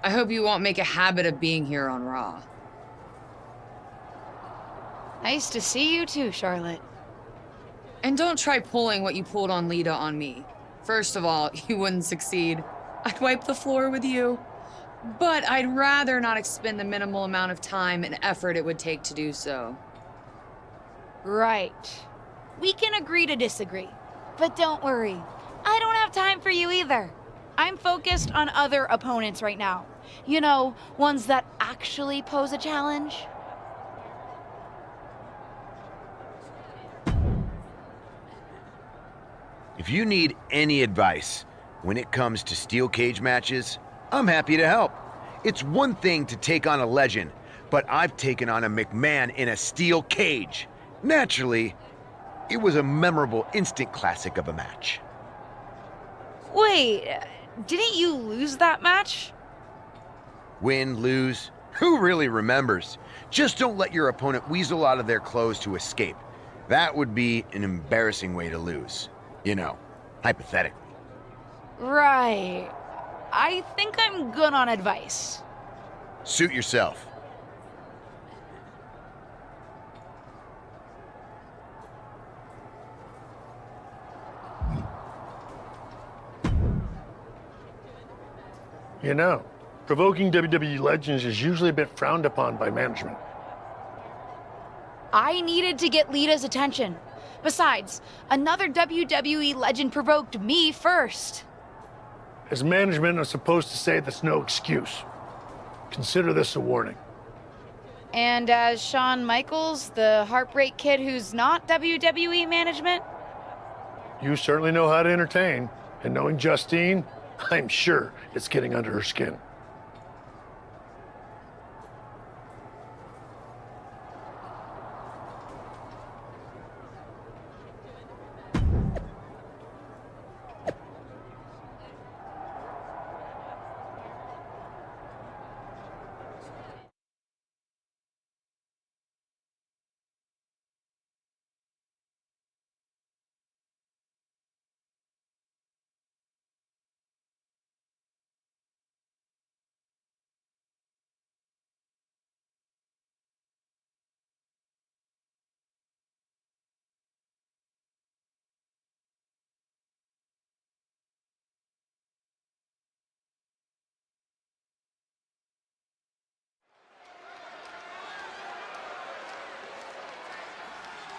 I hope you won't make a habit of being here on Raw. Nice to see you too, Charlotte. And don't try pulling what you pulled on Lita on me. First of all, you wouldn't succeed. I'd wipe the floor with you. But I'd rather not expend the minimal amount of time and effort it would take to do so. Right. We can agree to disagree. But don't worry, I don't have time for you either. I'm focused on other opponents right now. You know, ones that actually pose a challenge. If you need any advice when it comes to steel cage matches, I'm happy to help. It's one thing to take on a legend, but I've taken on a McMahon in a steel cage. Naturally, it was a memorable instant classic of a match. Wait, didn't you lose that match? Win, lose, who really remembers? Just don't let your opponent weasel out of their clothes to escape. That would be an embarrassing way to lose. You know, hypothetically. Right. I think I'm good on advice. Suit yourself. You know, provoking WWE legends is usually a bit frowned upon by management. I needed to get Lita's attention. Besides, another WWE legend provoked me first. As management, I'm supposed to say that's no excuse. Consider this a warning. And as Shawn Michaels, the Heartbreak Kid who's not WWE management? You certainly know how to entertain, and knowing Justine, I'm sure it's getting under her skin.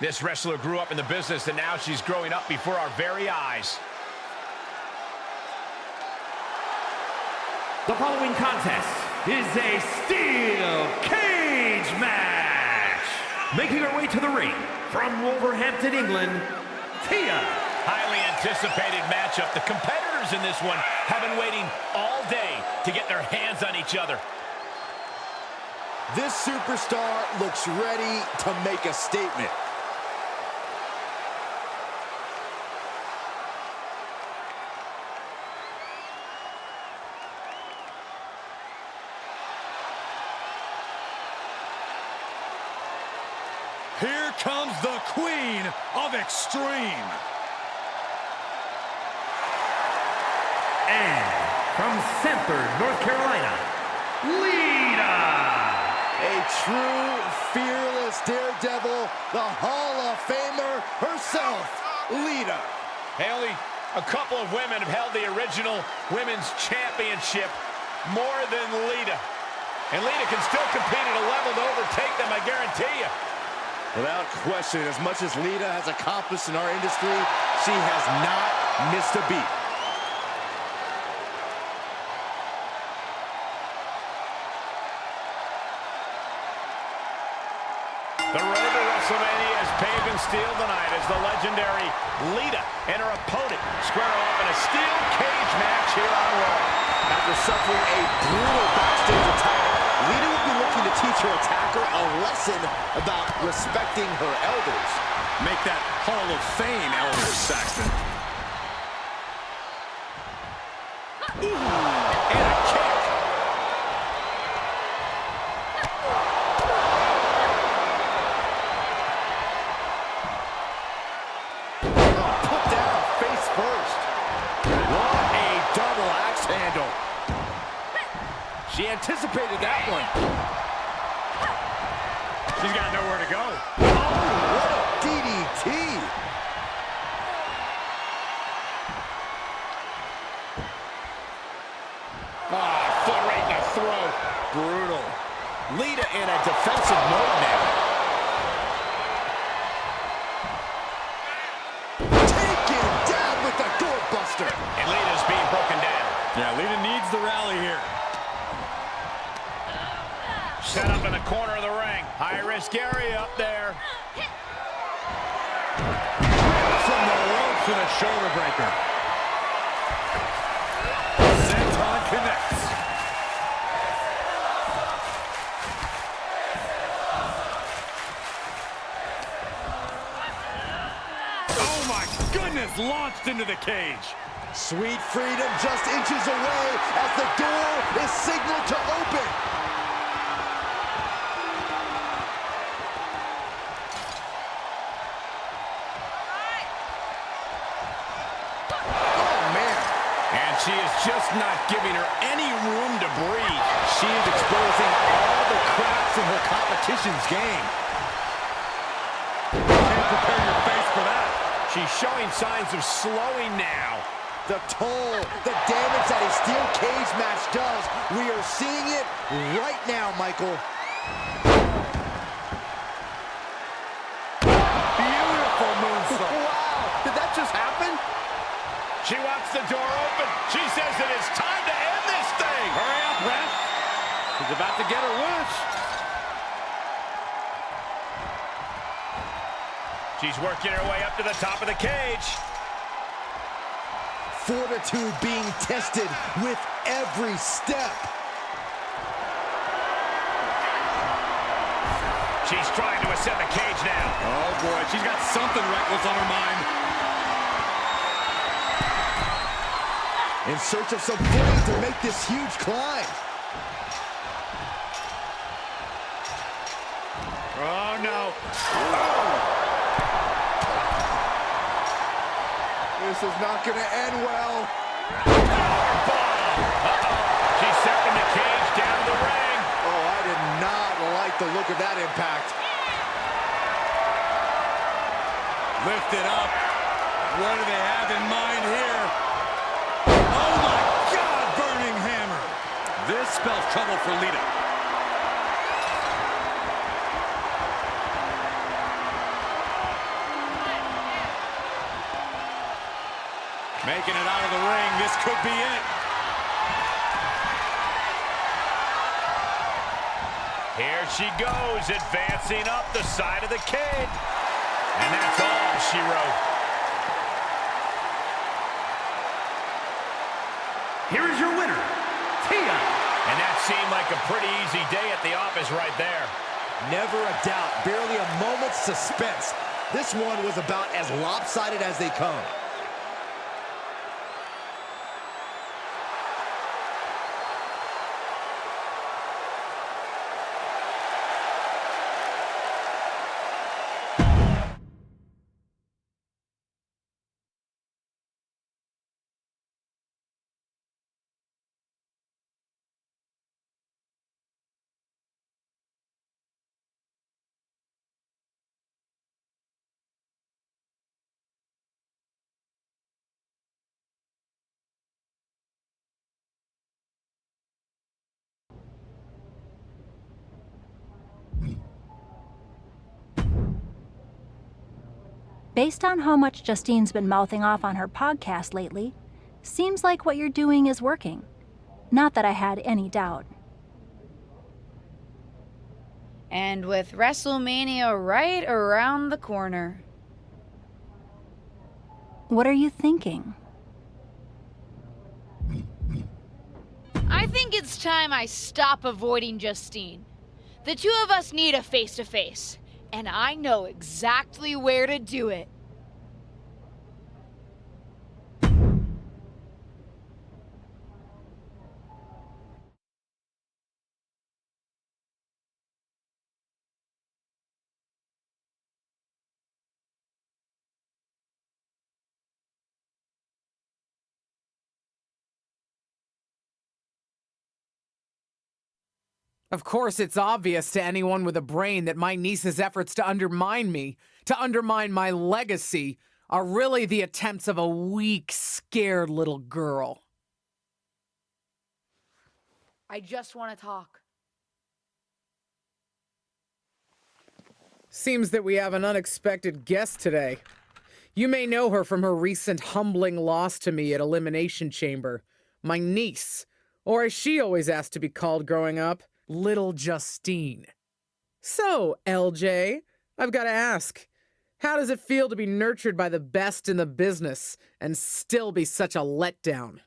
This wrestler grew up in the business, and now she's growing up before our very eyes. The following contest is a steel cage match. Making her way to the ring from Wolverhampton, England, Tia. Highly anticipated matchup. The competitors in this one have been waiting all day to get their hands on each other. This superstar looks ready to make a statement. Here comes the Queen of Extreme. And from Sanford, North Carolina, Lita. A true, fearless daredevil, the Hall of Famer herself, Lita. Hey, only a couple of women have held the original women's championship more than Lita. And Lita can still compete at a level to overtake them, I guarantee you. Without question, as much as Lita has accomplished in our industry, she has not missed a beat. The road to WrestleMania is paved in steel tonight as the legendary Lita and her opponent square off in a steel cage match here on Raw. After suffering a brutal backstage attack, Lita will be looking to teach her attacker a lesson about respecting her elders. Make that Hall of Fame, Elder Saxton. And a kick. Oh, put down face first. What a double axe handle. She anticipated that one. She's got nowhere to go. What a DDT. Foot right in the throat. Brutal. Lita in a defensive mode now. Taken down with the doorbuster. And Lita's being broken down. Yeah, Lita needs the rally here. Set up in the corner of the ring. High-risk area up there. From the ropes with a shoulder breaker. Senton connects. Oh my goodness, launched into the cage. Sweet freedom just inches away as the door is signaled to open. Oh, man. And she is just not giving her any room to breathe. She is exposing all the cracks in her competition's game. Can't prepare your face for that. She's showing signs of slowing now. The toll, the damage that a steel cage match does, we are seeing it right now, Michael. Beautiful moonsault. Wow, did that just happen? She wants the door open. She says it is time to end this thing. Hurry up, ref. She's about to get her wish. She's working her way up to the top of the cage. Fortitude being tested with every step. She's trying to ascend the cage now. Oh boy, she's got something reckless on her mind. In search of some footing to make this huge climb. Oh no. This is not going to end well. She's stepping the cage down the ring. Oh, I did not like the look of that impact. Lift it up. What do they have in mind here? Oh my God, burning hammer. This spells trouble for Lita. Making it out of the ring. This could be it. Here she goes, advancing up the side of the cage. And that's all she wrote. Here is your winner, Tia. And that seemed like a pretty easy day at the office right there. Never a doubt. Barely a moment's suspense. This one was about as lopsided as they come. Based on how much Justine's been mouthing off on her podcast lately, seems like what you're doing is working. Not that I had any doubt. And with WrestleMania right around the corner. What are you thinking? I think it's time I stop avoiding Justine. The two of us need a face-to-face, and I know exactly where to do it. Of course, it's obvious to anyone with a brain that my niece's efforts to undermine me, to undermine my legacy, are really the attempts of a weak, scared little girl. I just want to talk. Seems that we have an unexpected guest today. You may know her from her recent humbling loss to me at Elimination Chamber. My niece, or as she always asked to be called growing up, Little Justine. So, LJ, I've got to ask, how does it feel to be nurtured by the best in the business and still be such a letdown?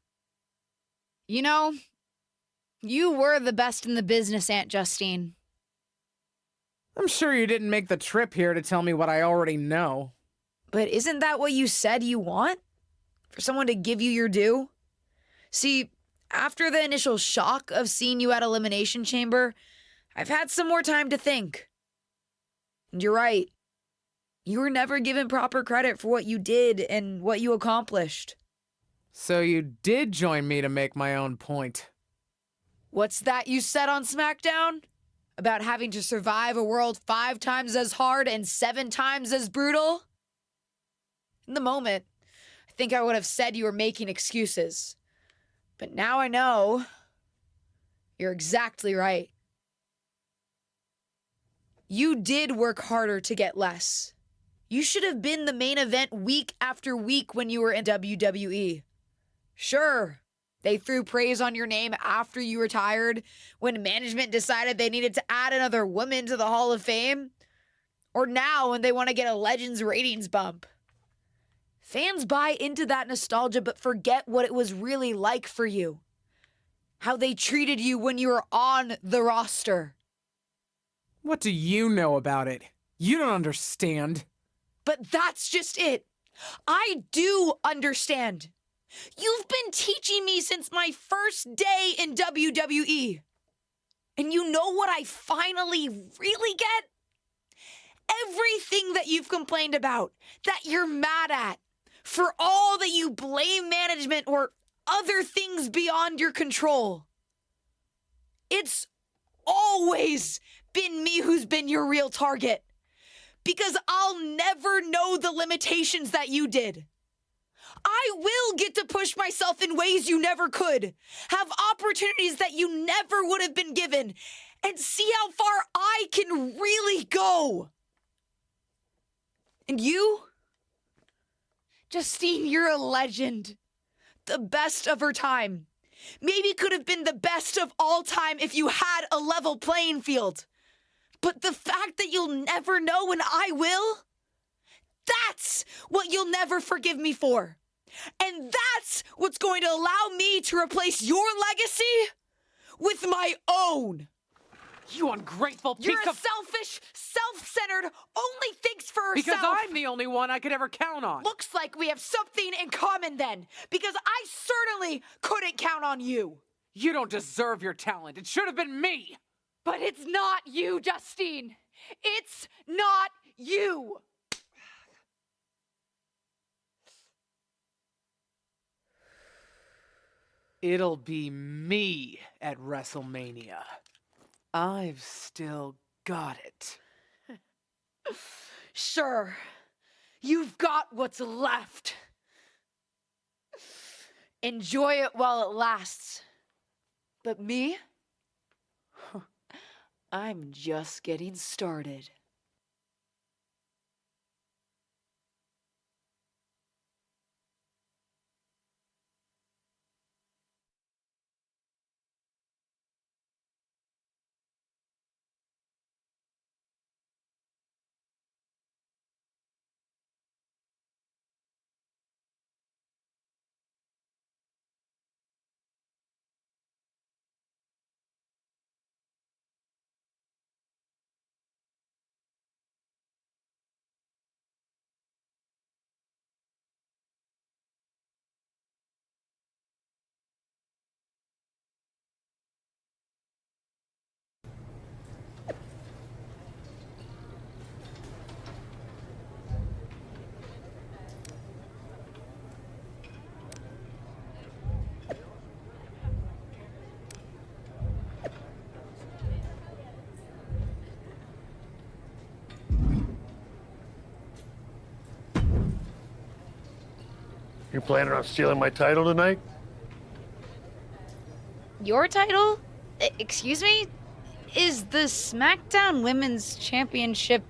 You know, you were the best in the business, Aunt Justine. I'm sure you didn't make the trip here to tell me what I already know. But isn't that what you said you want? For someone to give you your due? See, after the initial shock of seeing you at Elimination Chamber, I've had some more time to think. And you're right. You were never given proper credit for what you did and what you accomplished. So you did join me to make my own point. What's that you said on SmackDown? About having to survive a world 5 times as hard and 7 times as brutal? In the moment, I think I would have said you were making excuses. But now I know you're exactly right. You did work harder to get less. You should have been the main event week after week when you were in WWE. Sure, they threw praise on your name after you retired when management decided they needed to add another woman to the Hall of Fame. Or now when they want to get a Legends ratings bump. Fans buy into that nostalgia but forget what it was really like for you. How they treated you when you were on the roster. What do you know about it? You don't understand. But that's just it. I do understand. You've been teaching me since my first day in WWE. And you know what I finally really get? Everything that you've complained about, that you're mad at, for all that you blame management or other things beyond your control. It's always been me who's been your real target. Because I'll never know the limitations that you did. I will get to push myself in ways you never could, have opportunities that you never would have been given, and see how far I can really go. And you? Justine, you're a legend. The best of her time. Maybe could have been the best of all time if you had a level playing field. But the fact that you'll never know and I will, that's what you'll never forgive me for. And that's what's going to allow me to replace your legacy with my own. You ungrateful piece You're a of... selfish, self-centered, only thinks for herself. Because I'm the only one I could ever count on. Looks like we have something in common then, because I certainly couldn't count on you. You don't deserve your talent. It should have been me. But it's not you, Justine. It's not you. It'll be me at WrestleMania. I've still got it. Sure, you've got what's left. Enjoy it while it lasts. But me? I'm just getting started. planning on stealing my title tonight? Your title? Excuse me? Is the SmackDown Women's Championship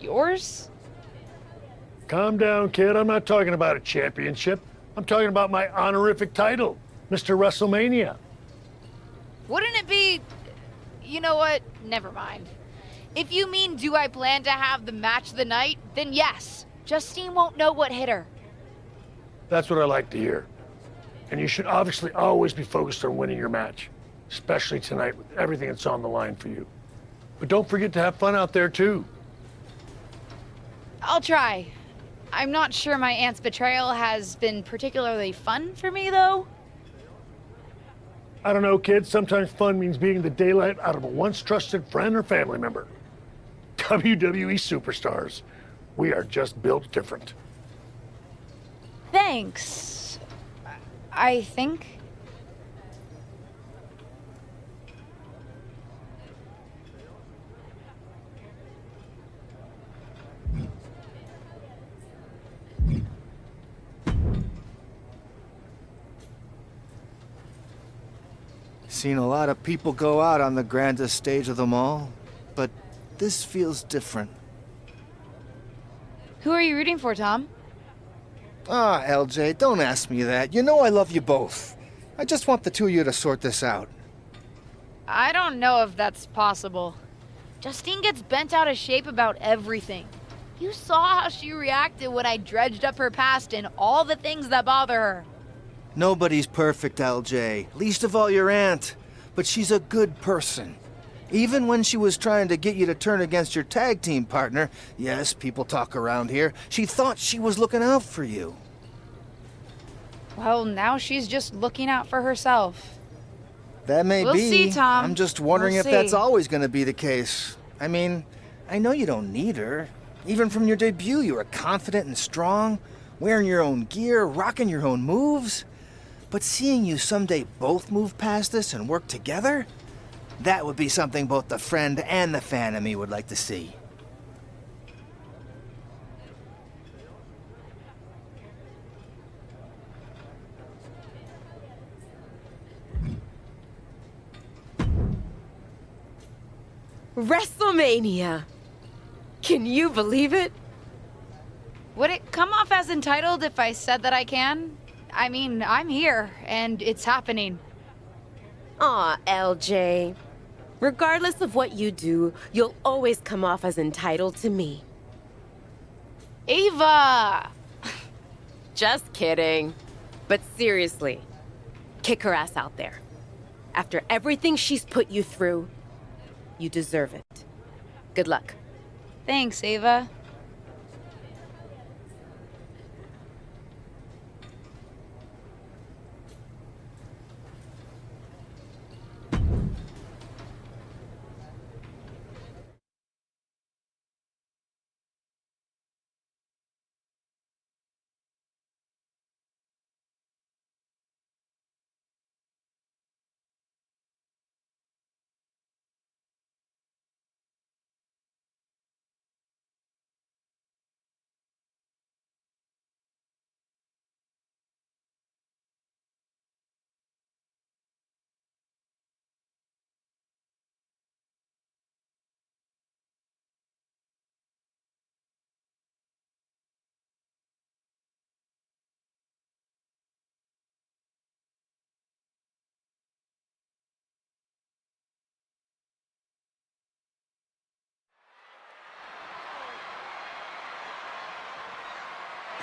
yours? Calm down, kid. I'm not talking about a championship. I'm talking about my honorific title, Mr. WrestleMania. Wouldn't it be... You know what? Never mind. If you mean do I plan to have the match of the night, then yes. Justine won't know what hit her. That's what I like to hear. And you should obviously always be focused on winning your match, especially tonight with everything that's on the line for you. But don't forget to have fun out there, too. I'll try. I'm not sure my aunt's betrayal has been particularly fun for me, though. I don't know, kids. Sometimes fun means beating the daylight out of a once trusted friend or family member. WWE superstars. We are just built different. Thanks. I think. Seen a lot of people go out on the grandest stage of them all, but this feels different. Who are you rooting for, Tom? Ah, LJ, don't ask me that. You know I love you both. I just want the two of you to sort this out. I don't know if that's possible. Justine gets bent out of shape about everything. You saw how she reacted when I dredged up her past and all the things that bother her. Nobody's perfect, LJ. Least of all your aunt. But she's a good person. Even when she was trying to get you to turn against your tag team partner, yes, people talk around here, she thought she was looking out for you. Well, now she's just looking out for herself. That may We'll be. see, Tom. I'm just wondering We'll if that's see. always going to be the case. I mean, I know you don't need her. Even from your debut, you were confident and strong, wearing your own gear, rocking your own moves. But seeing you someday both move past this and work together, that would be something both the friend and the fan of me would like to see. WrestleMania! Can you believe it? Would it come off as entitled if I said that I can? I mean, I'm here, and it's happening. Aw, LJ. Regardless of what you do, you'll always come off as entitled to me. Ava! Just kidding. But seriously, kick her ass out there. After everything she's put you through, you deserve it. Good luck. Thanks, Ava.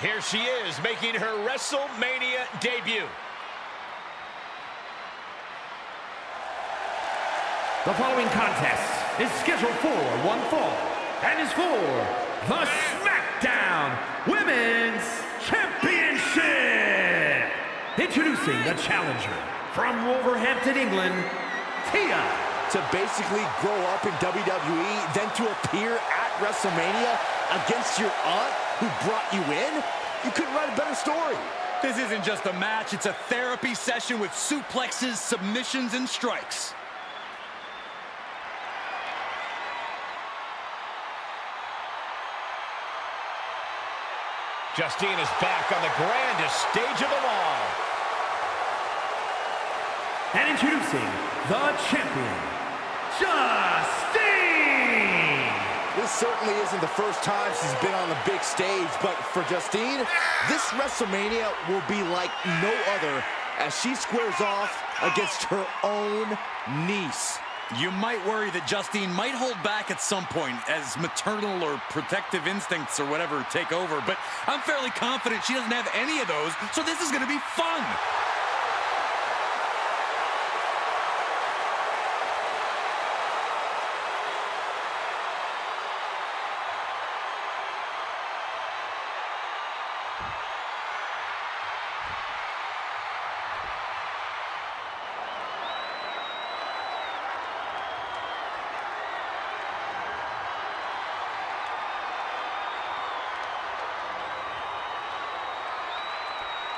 Here she is, making her WrestleMania debut. The following contest is scheduled for one fall and is for the SmackDown Women's Championship. Introducing the challenger from Wolverhampton, England, Tia. To basically grow up in WWE, then to appear at WrestleMania against your aunt who brought you in? You couldn't write a better story. This isn't just a match, it's a therapy session with suplexes, submissions, and strikes. Justine is back on the grandest stage of them all. And introducing the champion, Justine! This certainly isn't the first time she's been on the big stage, but for Justine, this WrestleMania will be like no other as she squares off against her own niece. You might worry that Justine might hold back at some point as maternal or protective instincts or whatever take over, but I'm fairly confident she doesn't have any of those, so this is going to be fun.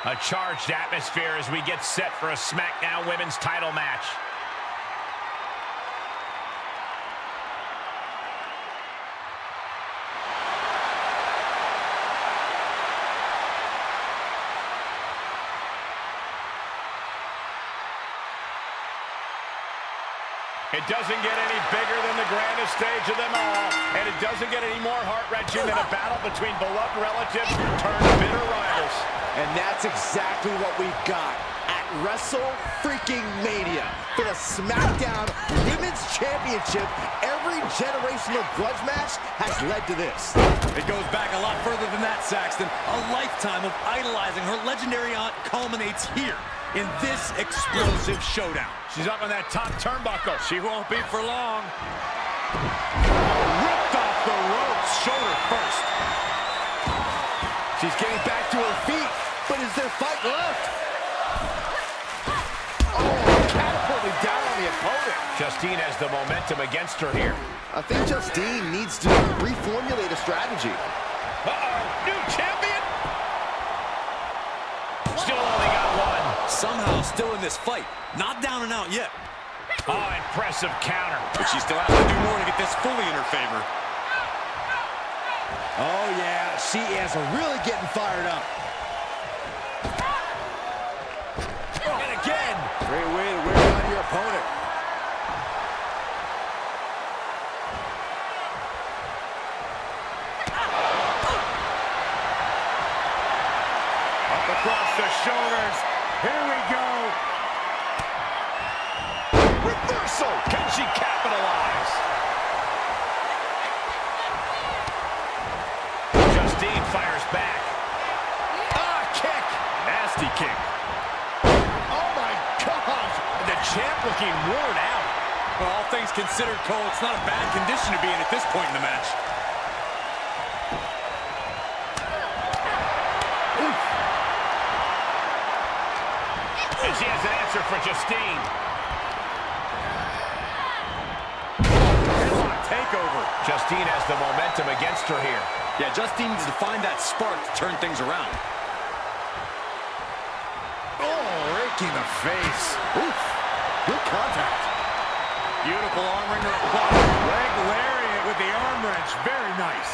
A charged atmosphere as we get set for a SmackDown Women's title match. It doesn't get any bigger than the grandest stage of them all, and it doesn't get any more heart-wrenching than a battle between beloved relatives turned bitter rivals. And that's exactly what we've got at WrestleMania. For the SmackDown Women's Championship, every generational grudge match has led to this. It goes back a lot further than that, Saxton. A lifetime of idolizing her legendary aunt culminates here in this explosive showdown. She's up on that top turnbuckle. She won't be for long. Ripped off the ropes, shoulder first. She's getting back to her feet, but is there fight left? Oh, catapulted down on the opponent. Justine has the momentum against her here. I think Justine needs to reformulate a strategy. Uh-oh, new champion? Still only got one. Somehow still in this fight. Not down and out yet. Oh, impressive counter. But she still has to do more to get this fully in her favor. Oh, yeah, she is really getting fired up. And again. Great way to wear down your opponent. Up across the shoulders. Here we go. Reversal. Can she capitalize? Justine fires back. Ah, kick. Nasty kick. Oh, my gosh. The champ looking worn out. Well, all things considered, Cole, it's not a bad condition to be in at this point in the match. And she has an answer for Justine. Takeover. Justine has the momentum against her here. Yeah, Justine needs to find that spark to turn things around. Oh, rake in the face. Oof, good contact. Beautiful arm wringer applied. Leg lariat with the arm wrench. Very nice.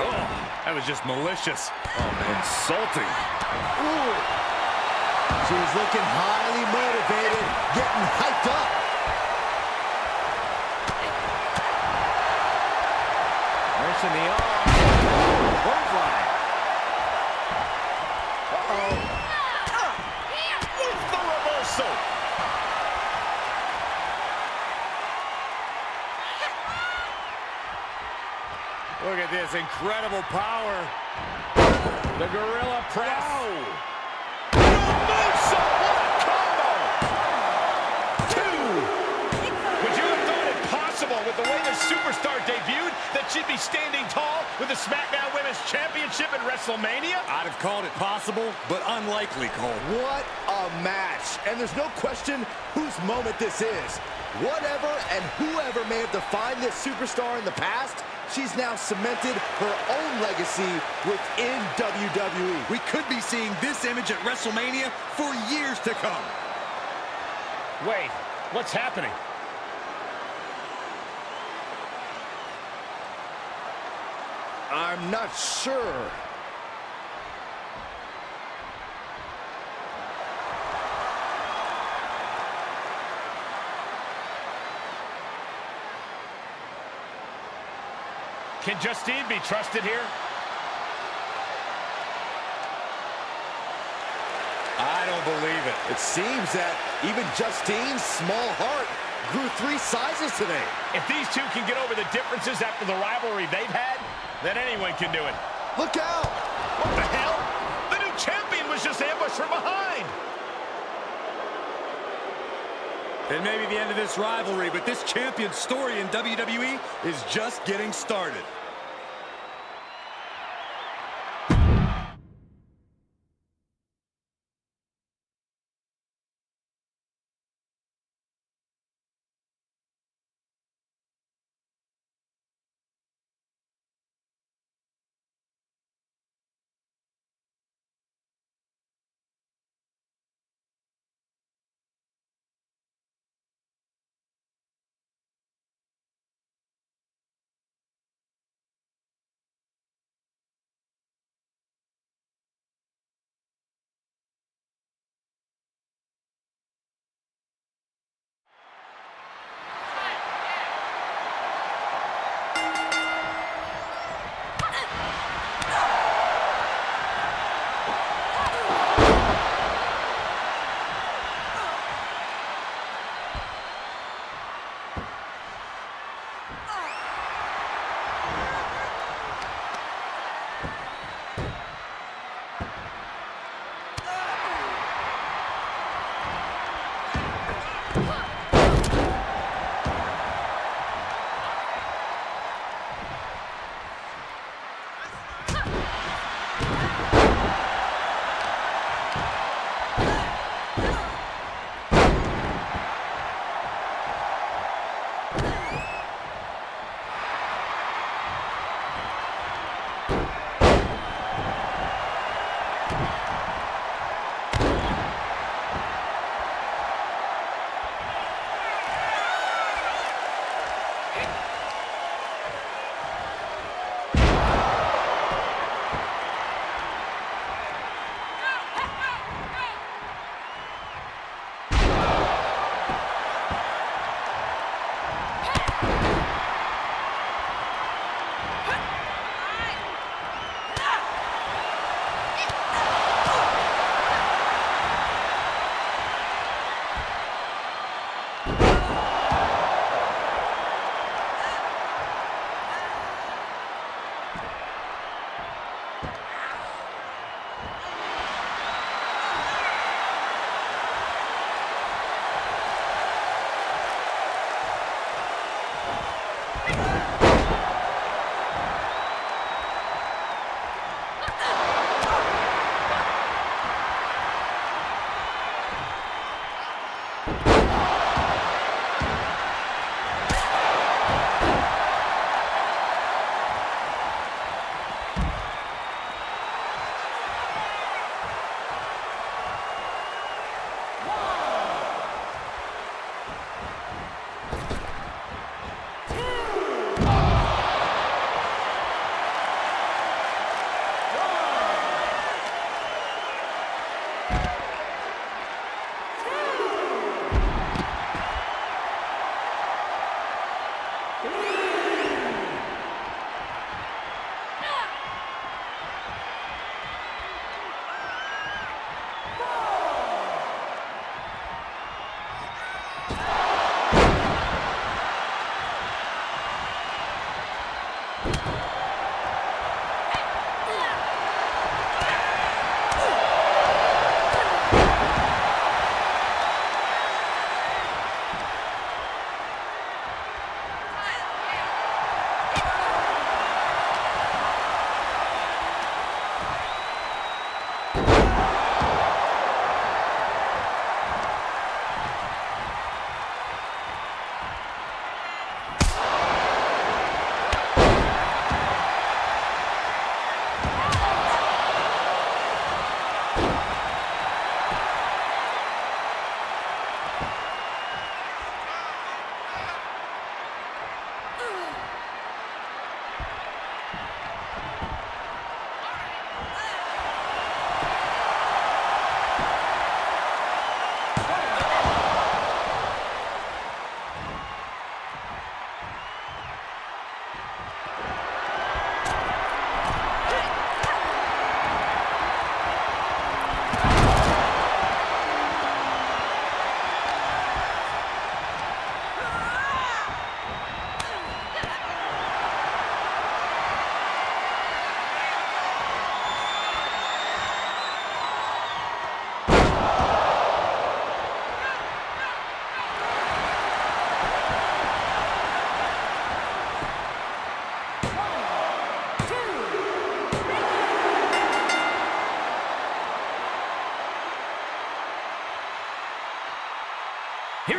Oh, that was just malicious. Oh, insulting. Ooh. She was looking highly motivated, getting hyped up. Nurse in the arm. Clothesline. Uh-oh. With the reversal. Look at this incredible power. The gorilla press. Moonsault, what a combo! 2. Would you have thought it possible with the way the superstar debuted that she'd be standing tall with the SmackDown Women's Championship at WrestleMania? I'd have called it possible, but unlikely, Cole. What a match. And there's no question whose moment this is. Whatever and whoever may have defined this superstar in the past, she's now cemented her own legacy within WWE. We could be seeing this image at WrestleMania for years to come. Wait, what's happening? I'm not sure. Can Justine be trusted here? I don't believe it. It seems that even Justine's small heart grew 3 sizes today. If these two can get over the differences after the rivalry they've had, then anyone can do it. Look out! What the hell? The new champion was just ambushed from behind. It may be the end of this rivalry, but this champion story in WWE is just getting started.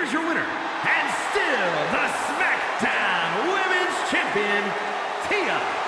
here's your winner, and still the SmackDown Women's Champion, Tia